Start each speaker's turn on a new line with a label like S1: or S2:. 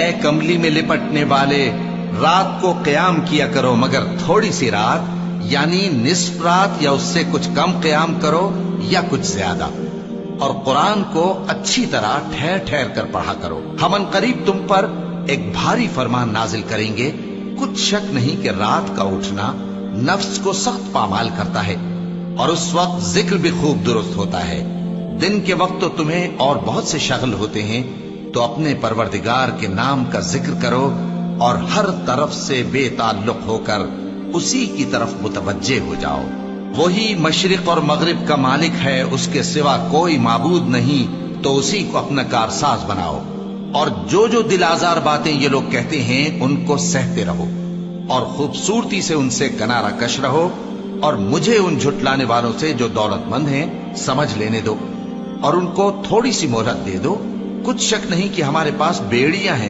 S1: اے کملی میں لپٹنے والے، رات کو قیام کیا کرو مگر تھوڑی سی رات، یعنی نصف رات یا اس سے کچھ کم قیام کرو یا کچھ زیادہ، اور قرآن کو اچھی طرح ٹھہر ٹھہر کر پڑھا کرو۔ ہم ان قریب تم پر ایک بھاری فرمان نازل کریں گے، کچھ شک نہیں کہ رات کا اٹھنا نفس کو سخت پامال کرتا ہے، اور اس وقت ذکر بھی خوب درست ہوتا ہے۔ دن کے وقت تو تمہیں اور بہت سے شغل ہوتے ہیں، تو اپنے پروردگار کے نام کا ذکر کرو اور ہر طرف سے بے تعلق ہو کر اسی کی طرف متوجہ ہو جاؤ۔ وہی مشرق اور مغرب کا مالک ہے، اس کے سوا کوئی معبود نہیں، تو اسی کو اپنا کارساز بناؤ۔ اور جو جو دل آزار باتیں یہ لوگ کہتے ہیں ان کو سہتے رہو، اور خوبصورتی سے ان سے کنارہ کش رہو، اور مجھے ان جھٹلانے والوں سے جو دولت مند ہیں سمجھ لینے دو، اور ان کو تھوڑی سی مہلت دے دو۔ کچھ شک نہیں کہ ہمارے پاس بیڑیاں ہیں